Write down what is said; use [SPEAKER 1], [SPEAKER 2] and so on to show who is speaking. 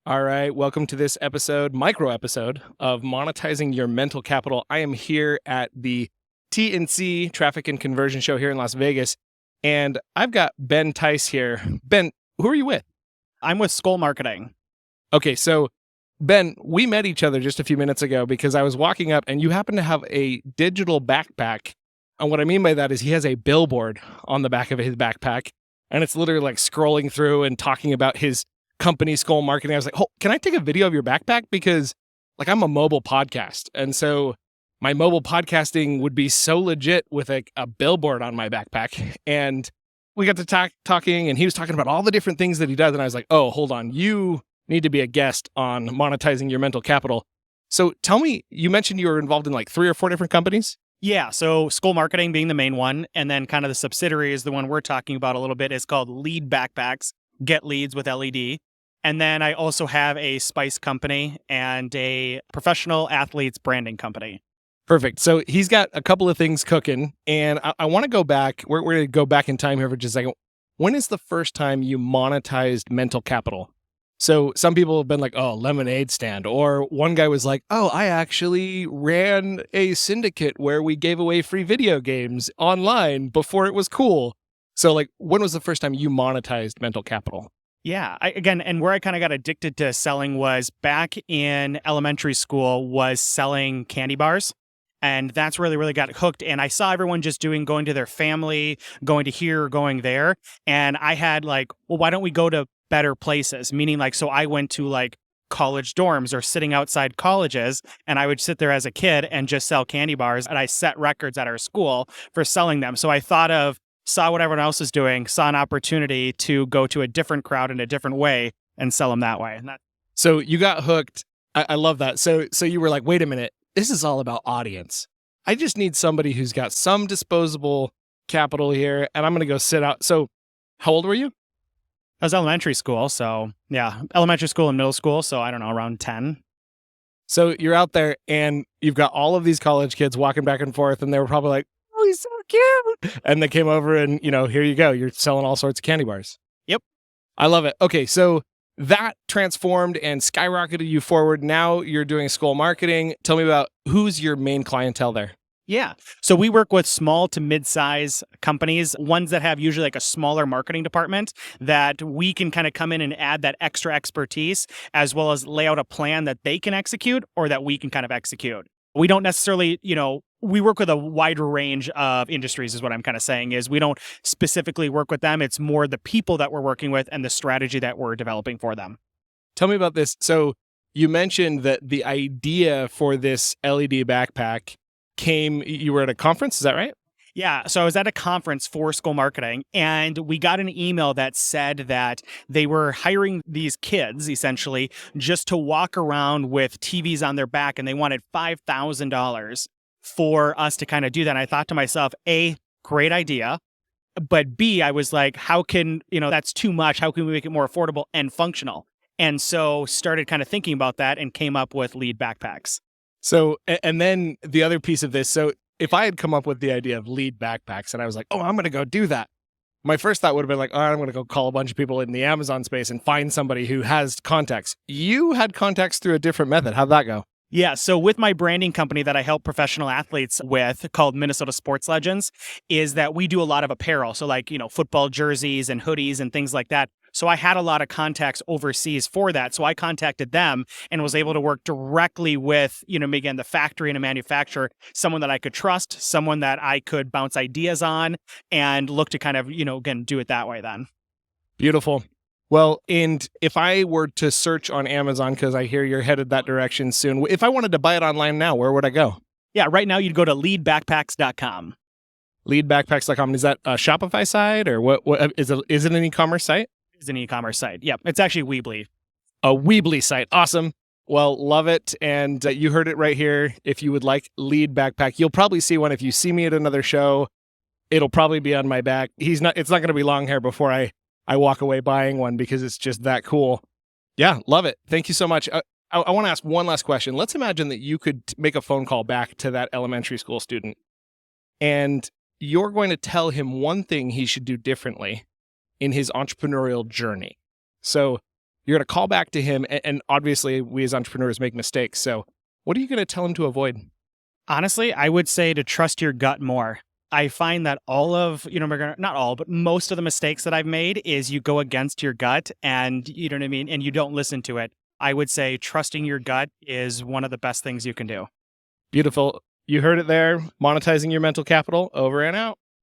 [SPEAKER 1] All right, welcome to this micro episode of Monetizing Your Mental Capital. I am here at the TNC Traffic and Conversion Show here in Las Vegas, and I've got Ben Theis here. Ben, who are you with?
[SPEAKER 2] I'm with Skull Marketing.
[SPEAKER 1] Okay, so Ben, we met each other just a few minutes ago because I was walking up and you happen to have a digital backpack. And what I mean by that is he has a billboard on the back of his backpack, and it's literally like scrolling through and talking about his company, Skull Marketing. I was like, oh, can I take a video of your backpack? Because like I'm a mobile podcast. And so my mobile podcasting would be so legit with a billboard on my backpack. And we got to talking and he was talking about all the different things that he does. And I was like, oh, hold on. You need to be a guest on Monetizing Your Mental Capital. So tell me, you mentioned you were involved in like 3 or 4 different companies.
[SPEAKER 2] Yeah, so Skull Marketing being the main one, and then kind of the subsidiary is the one we're talking about a little bit. It's called Lead Backpacks, Get Leads with LED. And then I also have a spice company and a professional athletes branding company.
[SPEAKER 1] Perfect. So he's got a couple of things cooking, and I want to go back. We're going to go back in time here for just a second. When is the first time you monetized mental capital? So some people have been like, oh, lemonade stand. Or one guy was like, oh, I actually ran a syndicate where we gave away free video games online before it was cool. So like, when was the first time you monetized mental capital?
[SPEAKER 2] Yeah, and where I kind of got addicted to selling was back in elementary school, was selling candy bars. And that's really got hooked. And I saw everyone just going to their family, going to here, going there. And I had like, well, why don't we go to better places? Meaning like, so I went to like college dorms or sitting outside colleges, and I would sit there as a kid and just sell candy bars. And I set records at our school for selling them. So I saw what everyone else was doing, saw an opportunity to go to a different crowd in a different way and sell them that way.
[SPEAKER 1] So you got hooked. I love that. So you were like, wait a minute, this is all about audience. I just need somebody who's got some disposable capital here, and I'm going to go sit out. So how old were you?
[SPEAKER 2] I was elementary school. So yeah, elementary school and middle school. So I don't know, around 10.
[SPEAKER 1] So you're out there and you've got all of these college kids walking back and forth, and they were probably like, oh, he's so cute. And they came over and, here you go. You're selling all sorts of candy bars.
[SPEAKER 2] Yep.
[SPEAKER 1] I love it. Okay. So that transformed and skyrocketed you forward. Now you're doing Skull Marketing. Tell me about who's your main clientele there.
[SPEAKER 2] Yeah. So we work with small to mid-size companies, ones that have usually like a smaller marketing department that we can kind of come in and add that extra expertise, as well as lay out a plan that they can execute or that we can kind of execute. We don't necessarily, we work with a wider range of industries is what I'm kind of saying is we don't specifically work with them. It's more the people that we're working with and the strategy that we're developing for them.
[SPEAKER 1] Tell me about this. So you mentioned that the idea for this LED backpack you were at a conference, is that right?
[SPEAKER 2] Yeah. So I was at a conference for Skull Marketing, and we got an email that said that they were hiring these kids essentially just to walk around with TVs on their back, and they wanted $5,000 for us to kind of do that. And I thought to myself, A, great idea. But B, I was like, how can, that's too much. How can we make it more affordable and functional? And so started kind of thinking about that and came up with Lead Backpacks.
[SPEAKER 1] So, and then the other piece of this, so if I had come up with the idea of Lead Backpacks and I was like, oh, I'm going to go do that, my first thought would have been like, all right, I'm going to go call a bunch of people in the Amazon space and find somebody who has contacts. You had contacts through a different method. How'd that go?
[SPEAKER 2] Yeah. So with my branding company that I help professional athletes with called Minnesota Sports Legends is that we do a lot of apparel. So like, football jerseys and hoodies and things like that. So I had a lot of contacts overseas for that. So I contacted them and was able to work directly with, again, the factory and a manufacturer, someone that I could trust, someone that I could bounce ideas on and look to kind of, again, do it that way then.
[SPEAKER 1] Beautiful. Well, and if I were to search on Amazon, because I hear you're headed that direction soon, if I wanted to buy it online now, where would I go?
[SPEAKER 2] Yeah, right now you'd go to leadbackpacks.com.
[SPEAKER 1] Leadbackpacks.com. Is that a Shopify site or what is it an e-commerce site?
[SPEAKER 2] It's an e-commerce site. Yep. It's actually Weebly.
[SPEAKER 1] A Weebly site. Awesome. Well, love it. And you heard it right here. If you would like Lead Backpack, you'll probably see one. If you see me at another show, it'll probably be on my back. It's not going to be long hair before I walk away buying one because it's just that cool. Yeah, love it. Thank you so much. I want to ask one last question. Let's imagine that you could make a phone call back to that elementary school student and you're going to tell him one thing he should do differently in his entrepreneurial journey. So You're going to call back to him. And obviously, we as entrepreneurs make mistakes. So, what are you going to tell him to avoid?
[SPEAKER 2] Honestly, I would say to trust your gut more. I find that all of, not all, but most of the mistakes that I've made is you go against your gut and, you know what I mean? And you don't listen to it. I would say trusting your gut is one of the best things you can do.
[SPEAKER 1] Beautiful. You heard it there. Monetizing your mental capital. Over and out.